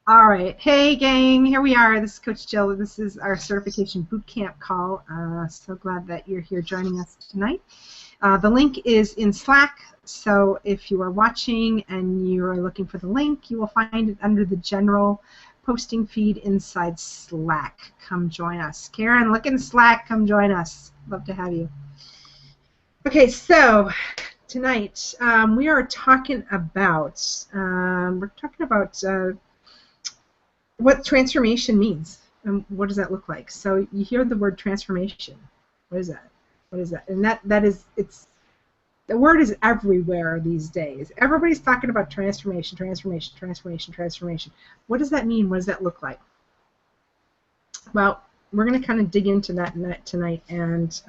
All right. Hey, gang. Here we are. This is Coach Jill. This is our certification bootcamp call. So glad that you're here joining us tonight. The link is in Slack. So if you are watching and you are looking for the link, you will find it under the general posting feed inside Slack. Come join us. Karen, look in Slack. Come join us. Love to have you. Okay, so tonight we are talking about what transformation means and what does that look like. So you hear the word transformation. What is that? What is that? And that is, it's, the word is everywhere these days. Everybody's talking about transformation, transformation, transformation, transformation. What does that mean? What does that look like? Well, we're going to kind of dig into that tonight and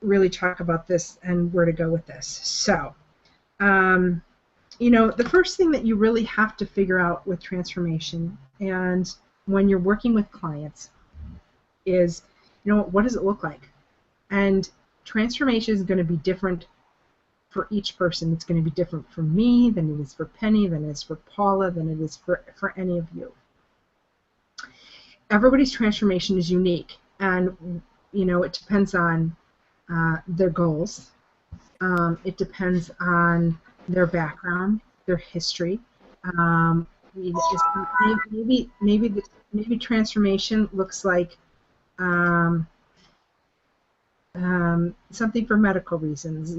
really talk about this and where to go with this. So, the first thing that you really have to figure out with transformation and when you're working with clients is, what does it look like? And transformation is going to be different for each person. It's going to be different for me than it is for Penny, than it is for Paula, than it is for any of you. Everybody's transformation is unique, and it depends on their goals. It depends on their background, their history. Maybe transformation looks like something for medical reasons.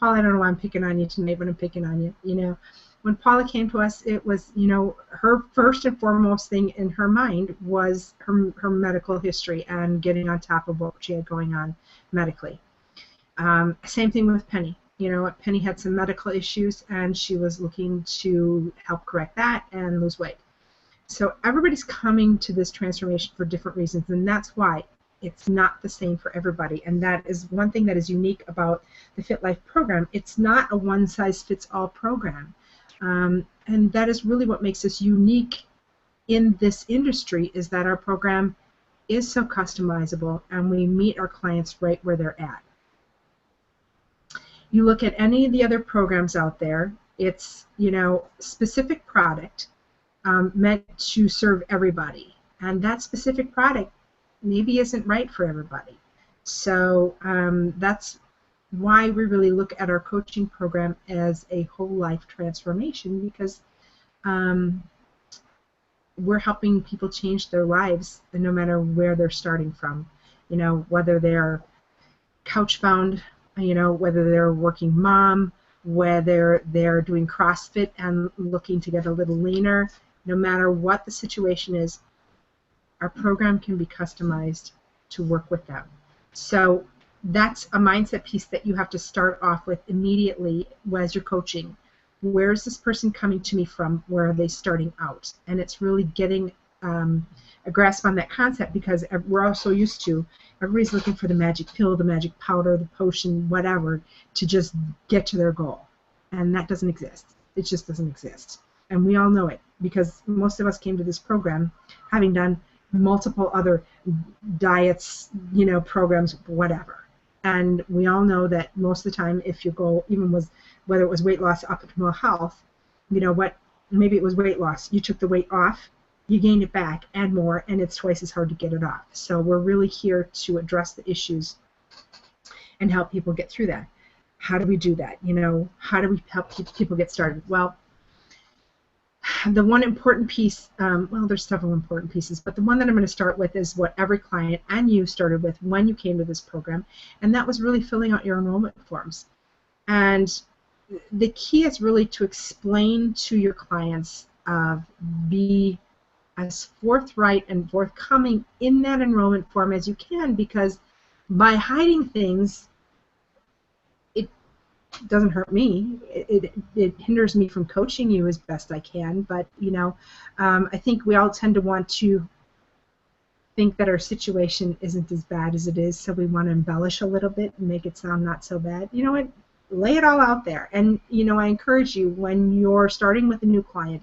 Paula, I don't know why I'm picking on you tonight, but I'm picking on you. When Paula came to us, it was, her first and foremost thing in her mind was her medical history and getting on top of what she had going on medically. Same thing with Penny. Penny had some medical issues, and she was looking to help correct that and lose weight. So everybody's coming to this transformation for different reasons, and that's why it's not the same for everybody. And that is one thing that is unique about the Fit Life program. It's not a one-size-fits-all program. And that is really what makes us unique in this industry, is that our program is so customizable, and we meet our clients right where they're at. You look at any of the other programs out there, it's, specific product meant to serve everybody. And that specific product maybe isn't right for everybody. So that's why we really look at our coaching program as a whole life transformation, because we're helping people change their lives no matter where they're starting from. Whether they're couch bound, whether they're a working mom, whether they're doing CrossFit and looking to get a little leaner, no matter what the situation is, our program can be customized to work with them. So that's a mindset piece that you have to start off with immediately as you're coaching. Where is this person coming to me from? Where are they starting out? And it's really getting a grasp on that concept, because we're all so used to, everybody's looking for the magic pill, the magic powder, the potion, whatever, to just get to their goal. And that doesn't exist. It just doesn't exist. And we all know it, because most of us came to this program having done multiple other diets, programs, whatever. And we all know that most of the time, if your goal even was, whether it was weight loss, optimal health, maybe it was weight loss. You took the weight off, you gained it back and more, and it's twice as hard to get it off. So we're really here to address the issues and help people get through that. How do we do that? How do we help people get started? Well, the one important piece, well, there's several important pieces, but the one that I'm going to start with is what every client and you started with when you came to this program, and that was really filling out your enrollment forms. And the key is really to explain to your clients, be as forthright and forthcoming in that enrollment form as you can, because by hiding things, it doesn't hurt me. It hinders me from coaching you as best I can. But I think we all tend to want to think that our situation isn't as bad as it is, so we want to embellish a little bit and make it sound not so bad. You know what? Lay it all out there. And I encourage you, when you're starting with a new client,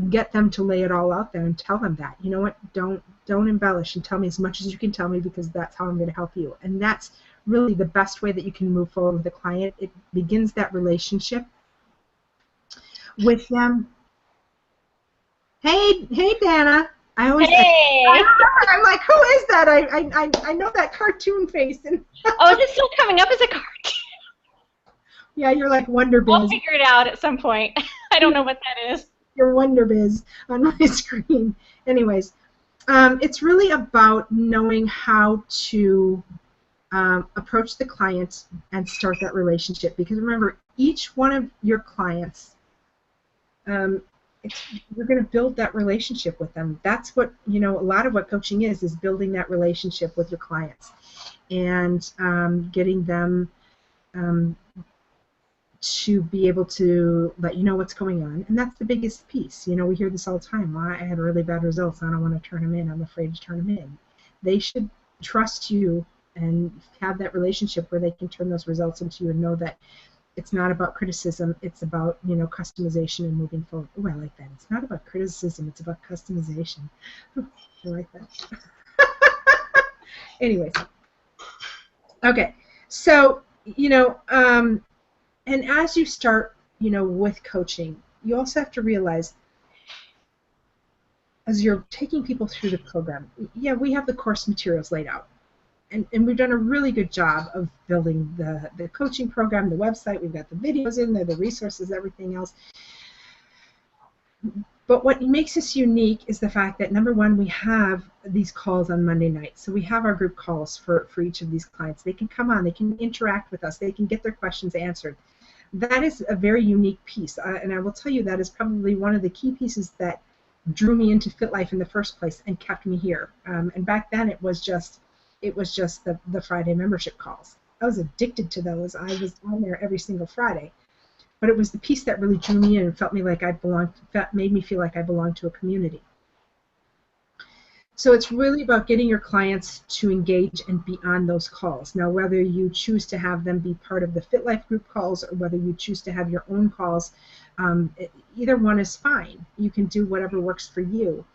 get them to lay it all out there and tell them that. You know what? Don't embellish, and tell me as much as you can tell me, because that's how I'm going to help you. And that's really the best way that you can move forward with a client. It begins that relationship with them. Hey, Dana. I always, I Hey! remember. I'm like, who is that? I know that cartoon face. And Oh, is it still coming up as a cartoon? yeah, you're like Wonder We'll Biz. figure it out at some point. I don't know what that is. You're Wonder Biz on my screen. Anyways, it's really about knowing how to approach the client and start that relationship. Because remember, each one of your clients, um, you're going to build that relationship with them. That's what, a lot of what coaching is building that relationship with your clients and getting them um, to be able to let you know what's going on. And that's the biggest piece. We hear this all the time. Well, I had really bad results. I don't want to turn them in. I'm afraid to turn them in. They should trust you and have that relationship where they can turn those results into you and know that it's not about criticism. It's about, customization and moving forward. Oh, I like that. It's not about criticism. It's about customization. I like that. Anyways. Okay. So, and as you start, with coaching, you also have to realize as you're taking people through the program, yeah, we have the course materials laid out. And we've done a really good job of building the coaching program, the website. We've got the videos in there, the resources, everything else. But what makes us unique is the fact that, number one, we have these calls on Monday nights. So we have our group calls for each of these clients. They can come on. They can interact with us. They can get their questions answered. That is a very unique piece. And I will tell you that is probably one of the key pieces that drew me into FitLife in the first place and kept me here. And back then it was just the Friday membership calls. I was addicted to those. I was on there every single Friday. But it was the piece that really drew me in and made me feel like I belonged to a community. So it's really about getting your clients to engage and be on those calls. Now, whether you choose to have them be part of the FitLife group calls or whether you choose to have your own calls, either one is fine. You can do whatever works for you.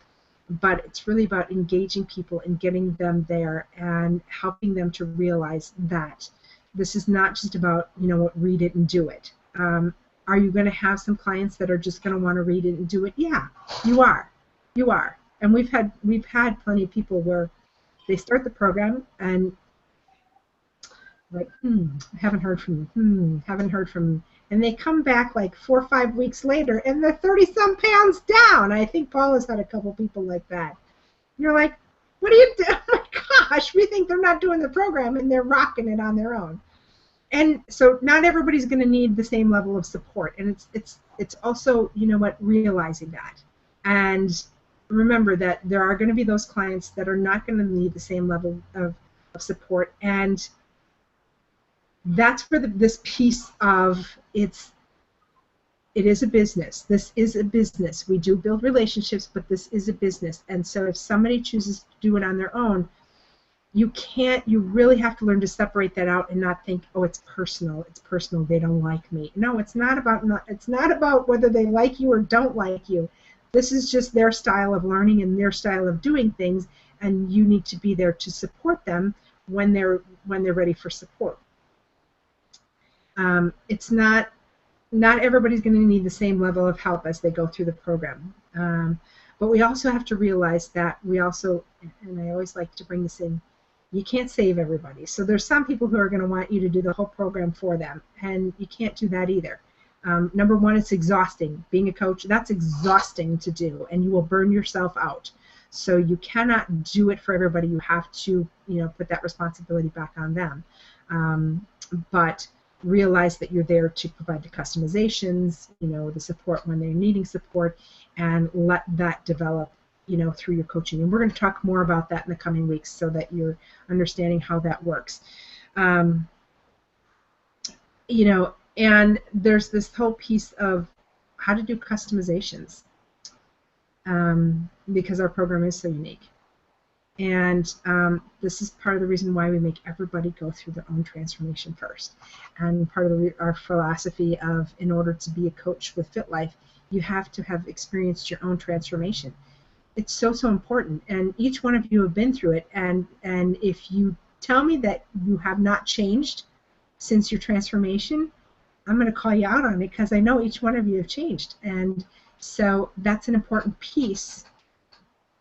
But it's really about engaging people and getting them there and helping them to realize that this is not just about, read it and do it. Are you going to have some clients that are just going to want to read it and do it? Yeah, you are. You are. And we've had plenty of people where they start the program and like, haven't heard from and they come back like 4 or 5 weeks later and they're 30-some pounds down. I think Paul has had a couple people like that. You're like, what are you doing? Oh my gosh, we think they're not doing the program and they're rocking it on their own. And so not everybody's going to need the same level of support, and it's also, realizing that. And remember that there are going to be those clients that are not going to need the same level of support, and that's where this piece of it is a business. This is a business. We do build relationships, but this is a business. And so if somebody chooses to do it on their own, you really have to learn to separate that out and not think, oh, it's personal, they don't like me. No, it's not about whether they like you or don't like you. This is just their style of learning and their style of doing things, and you need to be there to support them when they're ready for support. It's not everybody's going to need the same level of help as they go through the program. But we also have to realize that and I always like to bring this in, you can't save everybody. So there's some people who are going to want you to do the whole program for them, and you can't do that either. Number one, it's exhausting. Being a coach, that's exhausting to do, and you will burn yourself out. So you cannot do it for everybody. You have to, put that responsibility back on them. But realize that you're there to provide the customizations, the support when they're needing support, and let that develop, through your coaching. And we're going to talk more about that in the coming weeks so that you're understanding how that works. And there's this whole piece of how to do customizations because our program is so unique. And this is part of the reason why we make everybody go through their own transformation first. And part of our philosophy of, in order to be a coach with FitLife, you have to have experienced your own transformation. It's so important. And each one of you have been through it. And if you tell me that you have not changed since your transformation, I'm going to call you out on it because I know each one of you have changed. And so that's an important piece,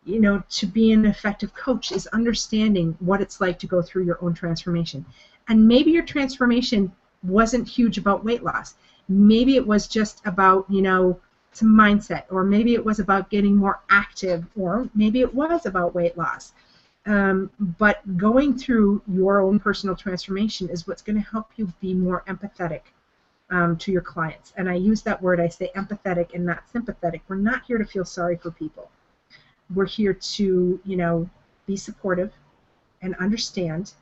to be an effective coach, is understanding what it's like to go through your own transformation. And maybe your transformation wasn't huge about weight loss. Maybe it was just about, some mindset, or maybe it was about getting more active, or maybe it was about weight loss. But going through your own personal transformation is what's going to help you be more empathetic to your clients. And I use that word, I say empathetic and not sympathetic. We're not here to feel sorry for people. We're here to, be supportive and understand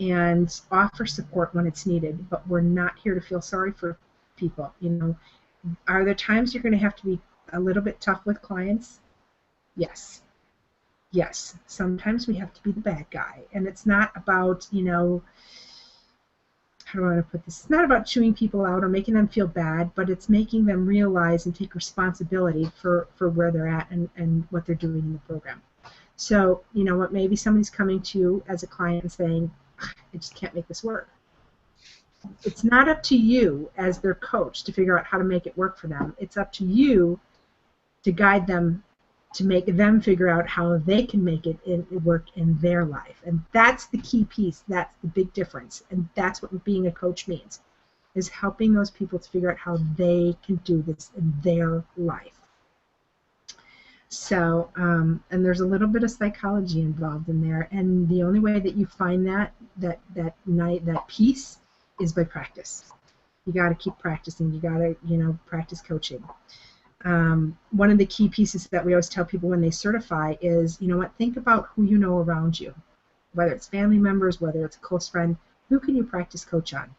and offer support when it's needed, but we're not here to feel sorry for people. Are there times you're going to have to be a little bit tough with clients? Yes. Yes. Sometimes we have to be the bad guy. And it's not about, how do I want to put this? It's not about chewing people out or making them feel bad, but it's making them realize and take responsibility for where they're at and what they're doing in the program. So, what, maybe somebody's coming to you as a client and saying, I just can't make this work. It's not up to you as their coach to figure out how to make it work for them. It's up to you to guide them, to make them figure out how they can make it work in their life. And that's the key piece. That's the big difference. And that's what being a coach means, is helping those people to figure out how they can do this in their life. So, and there's a little bit of psychology involved in there. And the only way that you find that piece is by practice. You got to keep practicing. You got to, practice coaching. One of the key pieces that we always tell people when they certify is, think about who you know around you, whether it's family members, whether it's a close friend. Who can you practice coach on?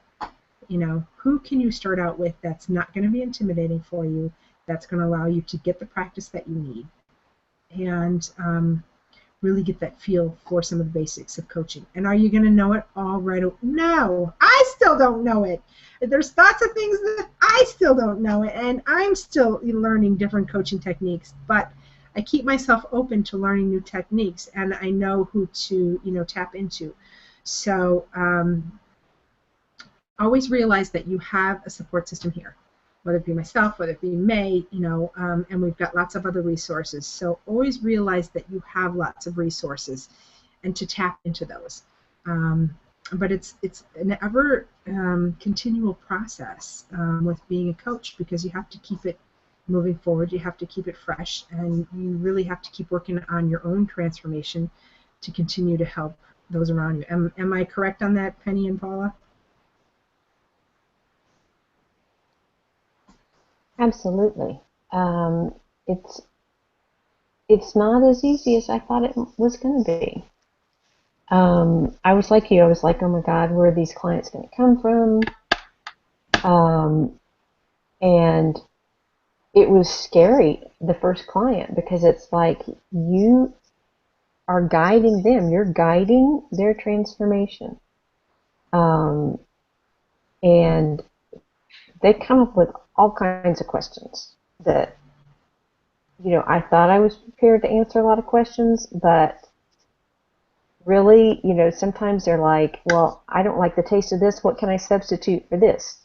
Who can you start out with that's not going to be intimidating for you, that's going to allow you to get the practice that you need, and really get that feel for some of the basics of coaching. And are you going to know it all right away? No, I still don't know it. There's lots of things that I still don't know it, and I'm still learning different coaching techniques, but I keep myself open to learning new techniques, and I know who to, tap into. So always realize that you have a support system here, whether it be myself, whether it be May, and we've got lots of other resources. So always realize that you have lots of resources and to tap into those. But it's an ever continual process with being a coach, because you have to keep it moving forward, you have to keep it fresh, and you really have to keep working on your own transformation to continue to help those around you. Am I correct on that, Penny and Paula? Absolutely. It's not as easy as I thought it was going to be. I was like you. I was like, oh my God, where are these clients going to come from? And it was scary, the first client, because it's like you are guiding them. You're guiding their transformation. And they come up with all kinds of questions that, I thought I was prepared to answer a lot of questions, but really, sometimes they're like, well, I don't like the taste of this. What can I substitute for this?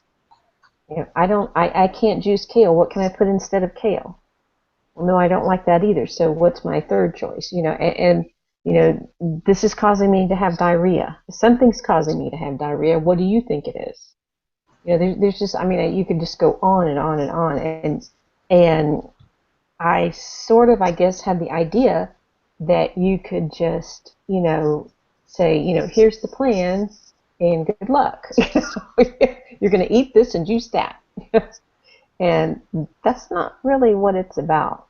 I can't juice kale. What can I put instead of kale? Well, no, I don't like that either. So what's my third choice? This is causing me to have diarrhea. Something's causing me to have diarrhea. What do you think it is? There's just, you could just go on and on and on. And I sort of, I guess, had the idea that you could just, say, here's the plan and good luck. You're going to eat this and juice that. And that's not really what it's about.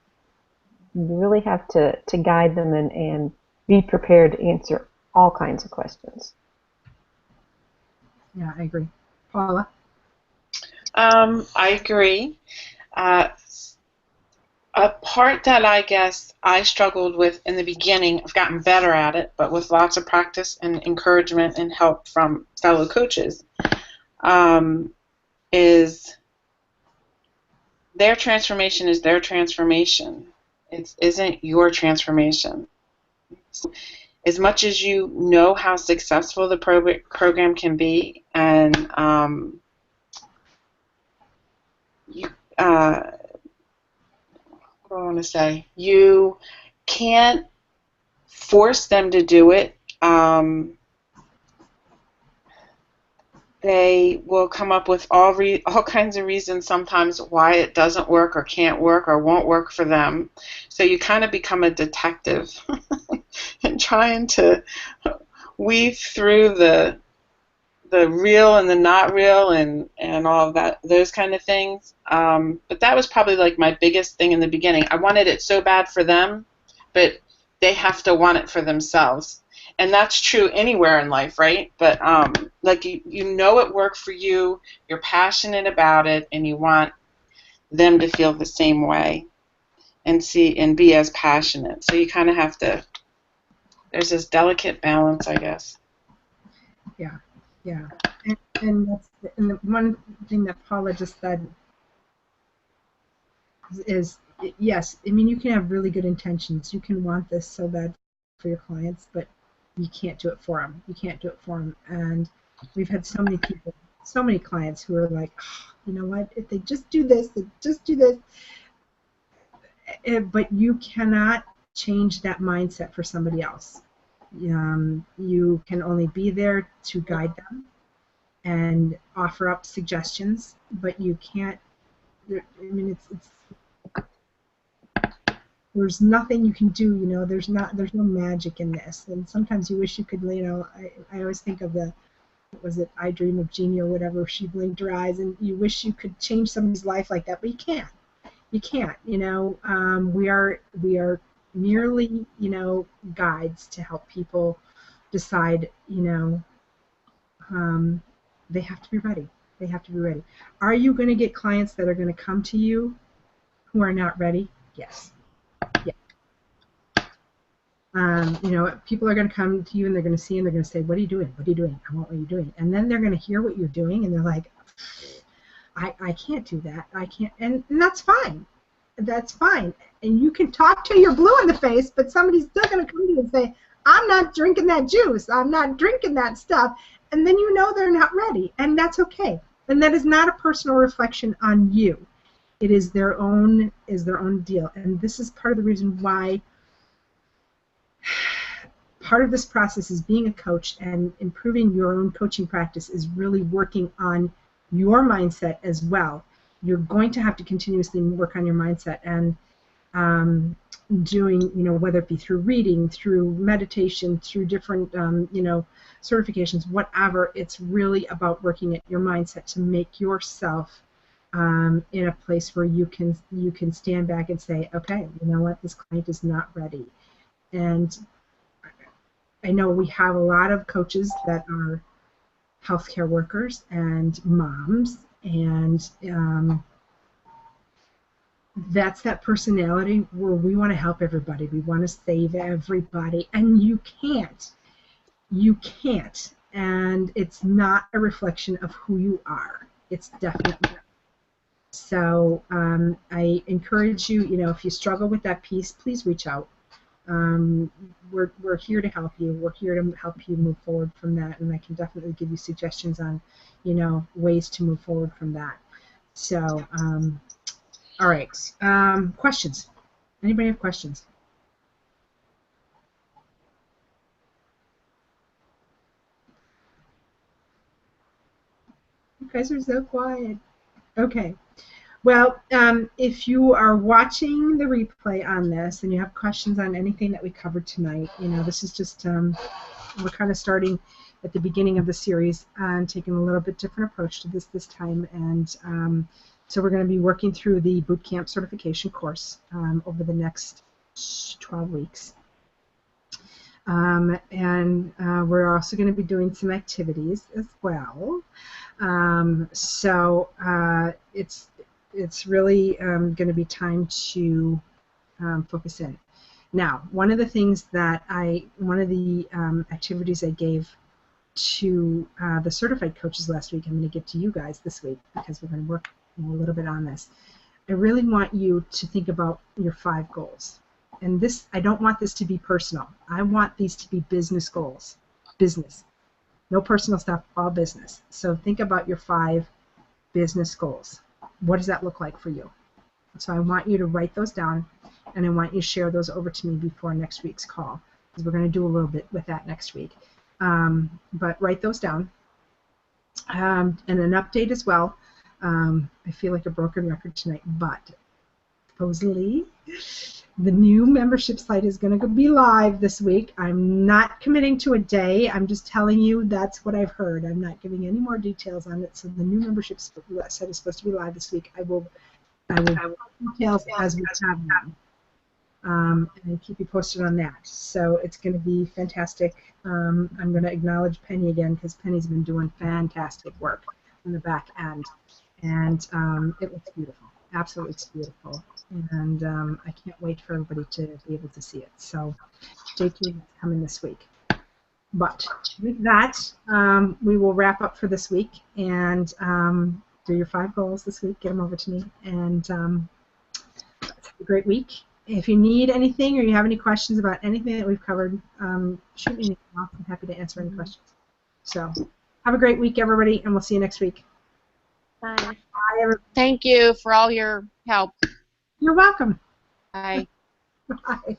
You really have to guide them and be prepared to answer all kinds of questions. Yeah, I agree. Paula? I agree. A part that I guess I struggled with in the beginning, I've gotten better at it, but with lots of practice and encouragement and help from fellow coaches, is their transformation is their transformation. It isn't your transformation. So, as much as you know how successful the program can be, and what do I want to say? You can't force them to do it. They will come up with all kinds of reasons sometimes why it doesn't work or can't work or won't work for them. So you kind of become a detective and trying to weave through the real and the not real and all of that, those kind of things. But that was probably like my biggest thing in the beginning. I wanted it so bad for them, but they have to want it for themselves. And that's true anywhere in life, right? But like you know it worked for you, you're passionate about it, and you want them to feel the same way and be as passionate. So you kind of have to. There's this delicate balance, I guess. Yeah, yeah. And the one thing that Paula just said is yes. I mean, you can have really good intentions. You can want this so bad for your clients, but you can't do it for them. You can't do it for them. And we've had so many people, so many clients who are like, oh, you know what? If they just do this, they just do this. But you cannot change that mindset for somebody else. You can only be there to guide them and offer up suggestions, but you can't. I mean, it's there's nothing you can do. There's no magic in this. And sometimes you wish you could. I always think of what was it, I Dream of Jeannie or whatever. She blinked her eyes, and you wish you could change somebody's life like that, but you can't. You can't. We are merely guides to help people decide. They have to be ready. They have to be ready. Are you going to get clients that are going to come to you who are not ready? Yes. Yeah. People are going to come to you and they're going to see and they're going to say, "What are you doing? What are you doing? I want what you're doing." And then they're going to hear what you're doing and they're like, I can't do that. I can't. And that's fine. That's fine. And you can talk till you're blue in the face, but somebody's still going to come to you and say, "I'm not drinking that juice. I'm not drinking that stuff." And then they're not ready. And that's okay. And that is not a personal reflection on you. It is their own deal. And this is part of the reason why part of this process is being a coach and improving your own coaching practice is really working on your mindset as well. You're going to have to continuously work on your mindset and doing, whether it be through reading, through meditation, through different, certifications, whatever. It's really about working at your mindset to make yourself in a place where you can stand back and say, okay, you know what, this client is not ready. And I know we have a lot of coaches that are healthcare workers and moms, and that's that personality where we want to help everybody. We want to save everybody, and you can't. You can't, and it's not a reflection of who you are. It's definitely not. So I encourage you, if you struggle with that piece, please reach out. We're here to help you. We're here to help you move forward from that, and I can definitely give you suggestions on, ways to move forward from that. So, all right. Questions? Anybody have questions? You guys are so quiet. Okay. Well, if you are watching the replay on this and you have questions on anything that we covered tonight, this is just, we're kind of starting at the beginning of the series and taking a little bit different approach to this time. And so we're going to be working through the Bootcamp certification course over the next 12 weeks. And we're also going to be doing some activities as well. So it's really going to be time to focus in. Now, one of the things that one of the activities I gave to the certified coaches last week, I'm going to give to you guys this week because we're going to work a little bit on this. I really want you to think about your 5 goals. And this, I don't want this to be personal. I want these to be business goals. Business. No personal stuff, all business. So think about your 5 business goals. what does that look like for you? So I want you to write those down, and I want you to share those over to me before next week's call, because we're going to do a little bit with that next week. But write those down. And an update as well. I feel like a broken record tonight, but supposedly the new membership site is going to be live this week. I'm not committing to a day. I'm just telling you that's what I've heard. I'm not giving any more details on it. So the new membership site is supposed to be live this week. I will put details as we have them. And keep you posted on that. So it's going to be fantastic. I'm going to acknowledge Penny again, because Penny's been doing fantastic work on the back end. And it looks beautiful. Absolutely, it's beautiful. And I can't wait for everybody to be able to see it. So stay tuned, it's coming this week. But with that, we will wrap up for this week and do your 5 goals this week. Get them over to me. And have a great week. If you need anything or you have any questions about anything that we've covered, shoot me an email. I'm happy to answer any questions. So have a great week, everybody, and we'll see you next week. Bye. Bye, everybody. Thank you for all your help. You're welcome. Bye. Bye.